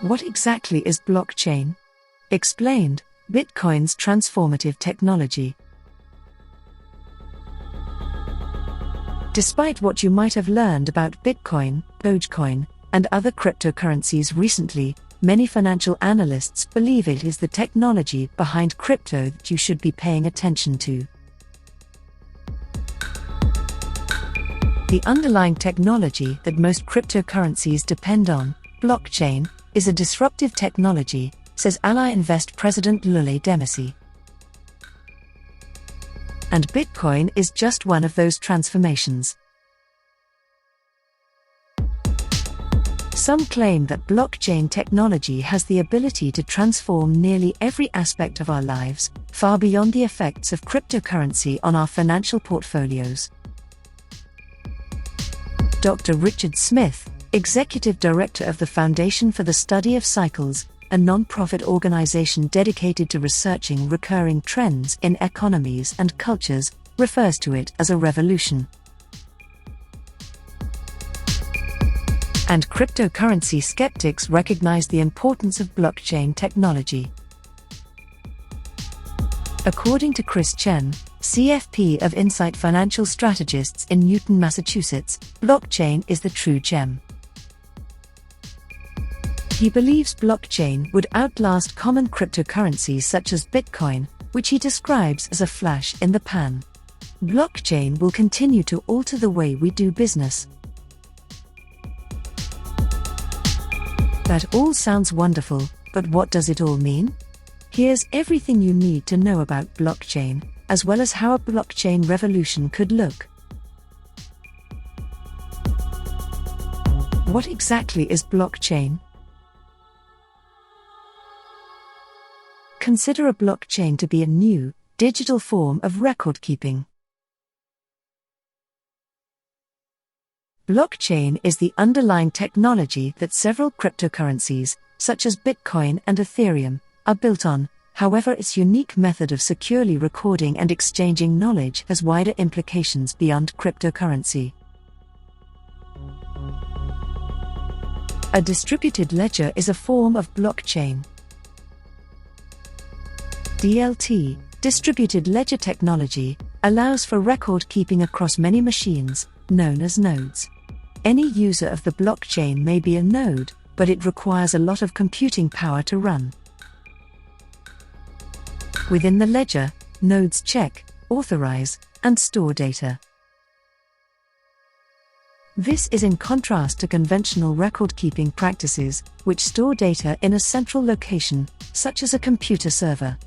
What exactly is blockchain? Explained, Bitcoin's transformative technology. Despite what you might have learned about Bitcoin, Dogecoin, and other cryptocurrencies recently, many financial analysts believe it is the technology behind crypto that you should be paying attention to. The underlying technology that most cryptocurrencies depend on, blockchain, is a disruptive technology, says Ally Invest President Lule Demasi. And Bitcoin is just one of those transformations. Some claim that blockchain technology has the ability to transform nearly every aspect of our lives, far beyond the effects of cryptocurrency on our financial portfolios. Dr. Richard Smith, Executive Director of the Foundation for the Study of Cycles, a non-profit organization dedicated to researching recurring trends in economies and cultures, refers to it as a revolution. And cryptocurrency skeptics recognize the importance of blockchain technology. According to Chris Chen, CFP of Insight Financial Strategists in Newton, Massachusetts, blockchain is the true gem. He believes blockchain would outlast common cryptocurrencies such as Bitcoin, which he describes as a flash in the pan. Blockchain will continue to alter the way we do business. That all sounds wonderful, but what does it all mean? Here's everything you need to know about blockchain, as well as how a blockchain revolution could look. What exactly is blockchain? Consider a blockchain to be a new, digital form of record-keeping. Blockchain is the underlying technology that several cryptocurrencies, such as Bitcoin and Ethereum, are built on. However, its unique method of securely recording and exchanging knowledge has wider implications beyond cryptocurrency. A distributed ledger is a form of blockchain. DLT, distributed ledger technology, allows for record keeping across many machines, known as nodes. Any user of the blockchain may be a node, but it requires a lot of computing power to run. Within the ledger, nodes check, authorize, and store data. This is in contrast to conventional record-keeping practices, which store data in a central location, such as a computer server.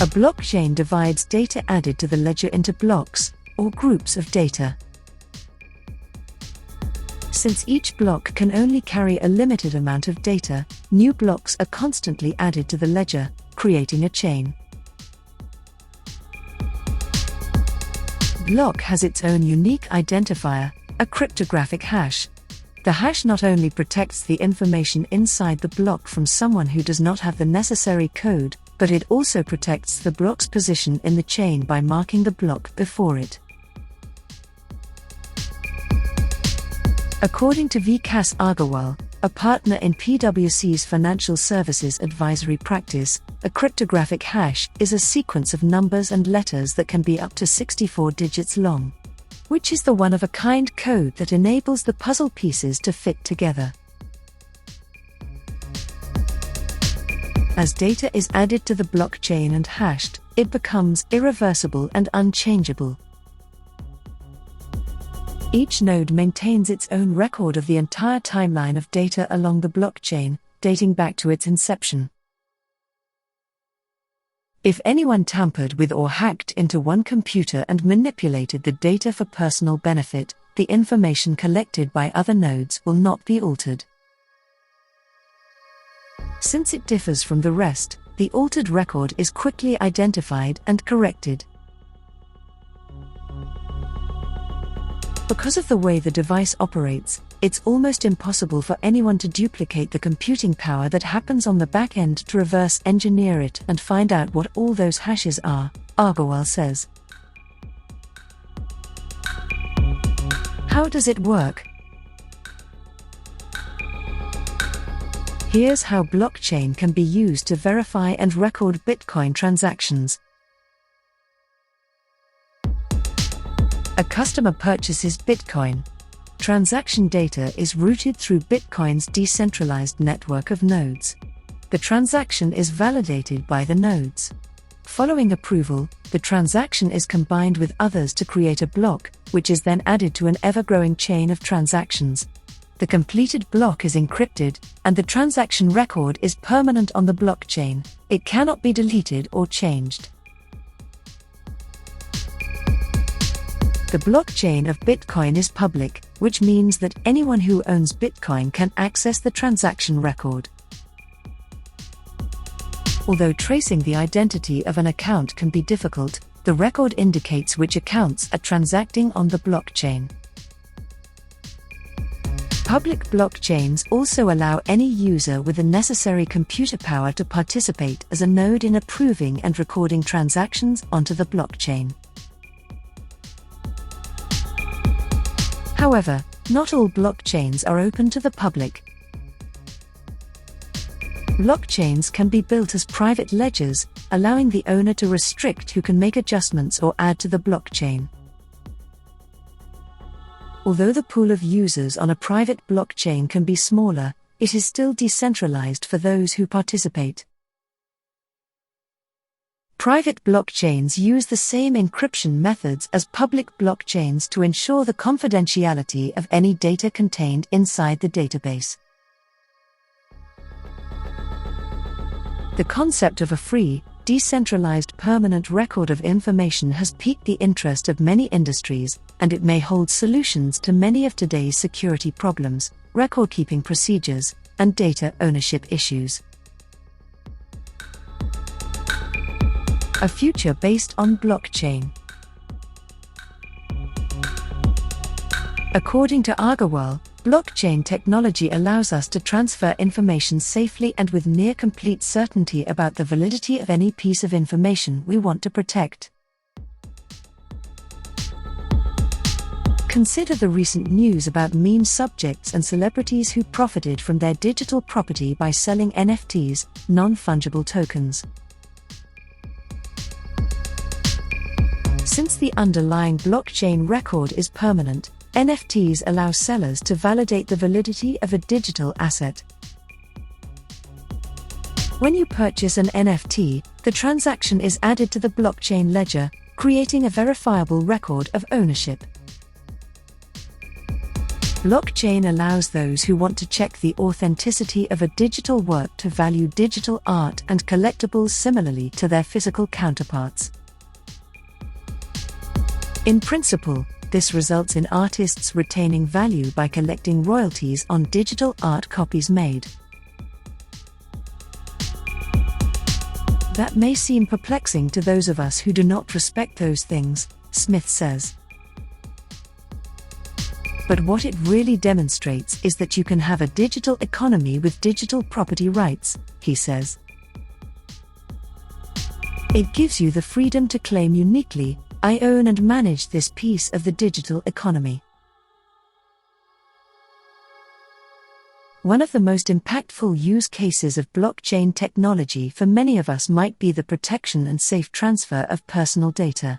A blockchain divides data added to the ledger into blocks, or groups of data. Since each block can only carry a limited amount of data, new blocks are constantly added to the ledger, creating a chain. Block has its own unique identifier, a cryptographic hash. The hash not only protects the information inside the block from someone who does not have the necessary code, but it also protects the block's position in the chain by marking the block before it. According to Vikas Agarwal, a partner in PwC's financial services advisory practice, a cryptographic hash is a sequence of numbers and letters that can be up to 64 digits long, which is the one-of-a-kind code that enables the puzzle pieces to fit together. As data is added to the blockchain and hashed, it becomes irreversible and unchangeable. Each node maintains its own record of the entire timeline of data along the blockchain, dating back to its inception. If anyone tampered with or hacked into one computer and manipulated the data for personal benefit, the information collected by other nodes will not be altered. Since it differs from the rest, the altered record is quickly identified and corrected. Because of the way the device operates, it's almost impossible for anyone to duplicate the computing power that happens on the back end to reverse engineer it and find out what all those hashes are, Agarwal says. How does it work? Here's how blockchain can be used to verify and record Bitcoin transactions. A customer purchases Bitcoin. Transaction data is routed through Bitcoin's decentralized network of nodes. The transaction is validated by the nodes. Following approval, the transaction is combined with others to create a block, which is then added to an ever-growing chain of transactions. The completed block is encrypted, and the transaction record is permanent on the blockchain. It cannot be deleted or changed. The blockchain of Bitcoin is public, which means that anyone who owns Bitcoin can access the transaction record. Although tracing the identity of an account can be difficult, the record indicates which accounts are transacting on the blockchain. Public blockchains also allow any user with the necessary computer power to participate as a node in approving and recording transactions onto the blockchain. However, not all blockchains are open to the public. Blockchains can be built as private ledgers, allowing the owner to restrict who can make adjustments or add to the blockchain. Although the pool of users on a private blockchain can be smaller, it is still decentralized for those who participate. Private blockchains use the same encryption methods as public blockchains to ensure the confidentiality of any data contained inside the database. The concept of a free, decentralized permanent record of information has piqued the interest of many industries, and it may hold solutions to many of today's security problems, record-keeping procedures, and data ownership issues. A future based on blockchain. According to Agarwal, blockchain technology allows us to transfer information safely and with near-complete certainty about the validity of any piece of information we want to protect. Consider the recent news about meme subjects and celebrities who profited from their digital property by selling NFTs, non-fungible tokens. Since the underlying blockchain record is permanent, NFTs allow sellers to validate the validity of a digital asset. When you purchase an NFT, the transaction is added to the blockchain ledger, creating a verifiable record of ownership. Blockchain allows those who want to check the authenticity of a digital work to value digital art and collectibles similarly to their physical counterparts. In principle, this results in artists retaining value by collecting royalties on digital art copies made. That may seem perplexing to those of us who do not respect those things, Smith says. But what it really demonstrates is that you can have a digital economy with digital property rights, he says. It gives you the freedom to claim uniquely, I own and manage this piece of the digital economy. One of the most impactful use cases of blockchain technology for many of us might be the protection and safe transfer of personal data.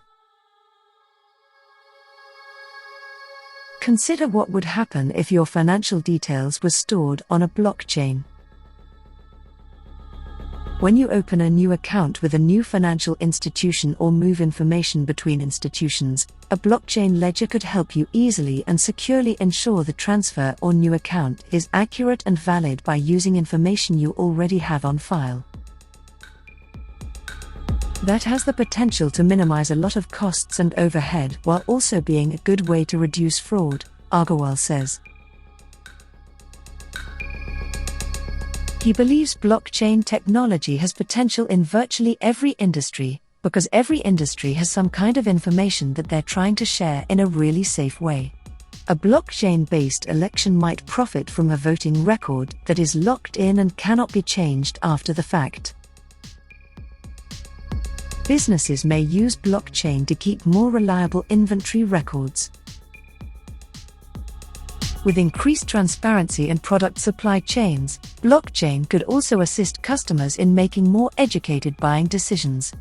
Consider what would happen if your financial details were stored on a blockchain. When you open a new account with a new financial institution or move information between institutions, a blockchain ledger could help you easily and securely ensure the transfer or new account is accurate and valid by using information you already have on file. That has the potential to minimize a lot of costs and overhead while also being a good way to reduce fraud, Agarwal says. He believes blockchain technology has potential in virtually every industry, because every industry has some kind of information that they're trying to share in a really safe way. A blockchain-based election might profit from a voting record that is locked in and cannot be changed after the fact. Businesses may use blockchain to keep more reliable inventory records. With increased transparency in product supply chains, blockchain could also assist customers in making more educated buying decisions.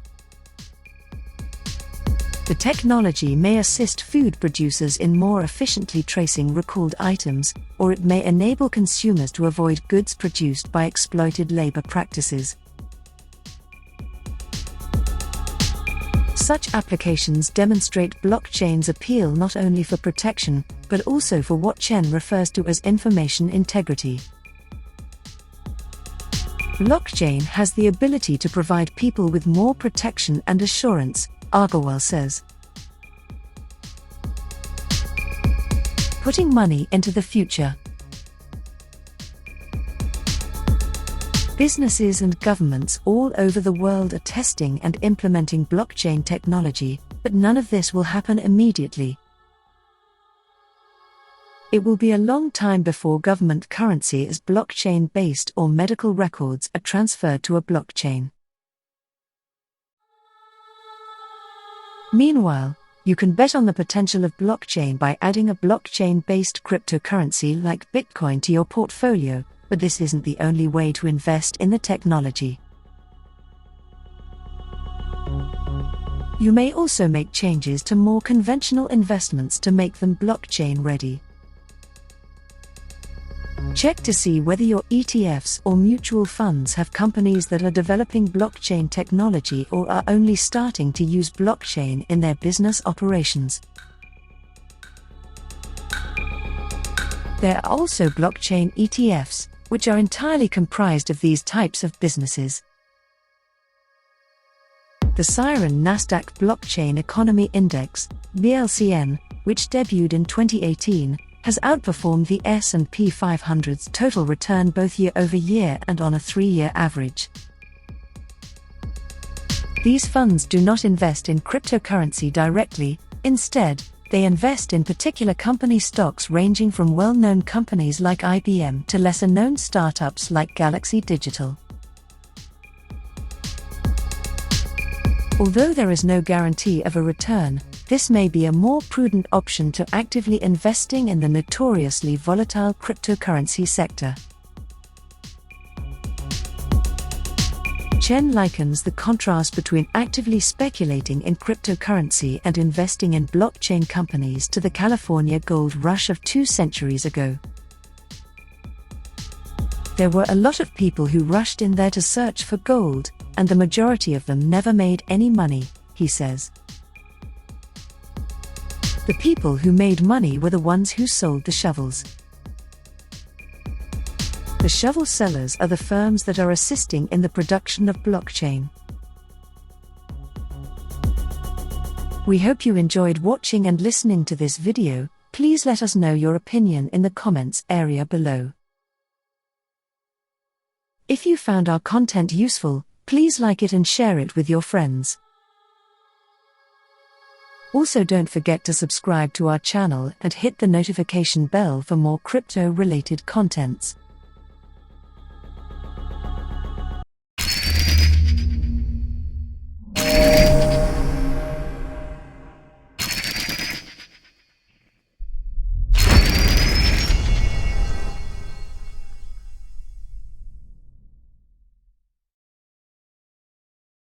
The technology may assist food producers in more efficiently tracing recalled items, or it may enable consumers to avoid goods produced by exploited labor practices. Such applications demonstrate blockchain's appeal not only for protection, but also for what Chen refers to as information integrity. Blockchain has the ability to provide people with more protection and assurance, Agarwal says. Putting money into the future. Businesses and governments all over the world are testing and implementing blockchain technology, but none of this will happen immediately. It will be a long time before government currency is blockchain-based or medical records are transferred to a blockchain. Meanwhile, you can bet on the potential of blockchain by adding a blockchain-based cryptocurrency like Bitcoin to your portfolio, but this isn't the only way to invest in the technology. You may also make changes to more conventional investments to make them blockchain-ready. Check to see whether your ETFs or mutual funds have companies that are developing blockchain technology or are only starting to use blockchain in their business operations. There are also blockchain ETFs, which are entirely comprised of these types of businesses. The Siren Nasdaq Blockchain Economy Index, BLCN, which debuted in 2018, has outperformed the S&P 500's total return both year-over-year and on a 3-year average. These funds do not invest in cryptocurrency directly, instead, they invest in particular company stocks ranging from well-known companies like IBM to lesser-known startups like Galaxy Digital. Although there is no guarantee of a return, this may be a more prudent option to actively investing in the notoriously volatile cryptocurrency sector. Chen likens the contrast between actively speculating in cryptocurrency and investing in blockchain companies to the California gold rush of 2 centuries ago. There were a lot of people who rushed in there to search for gold, and the majority of them never made any money, he says. The people who made money were the ones who sold the shovels. The shovel sellers are the firms that are assisting in the production of blockchain. We hope you enjoyed watching and listening to this video. Please let us know your opinion in the comments area below. If you found our content useful, please like it and share it with your friends. Also, don't forget to subscribe to our channel and hit the notification bell for more crypto-related contents.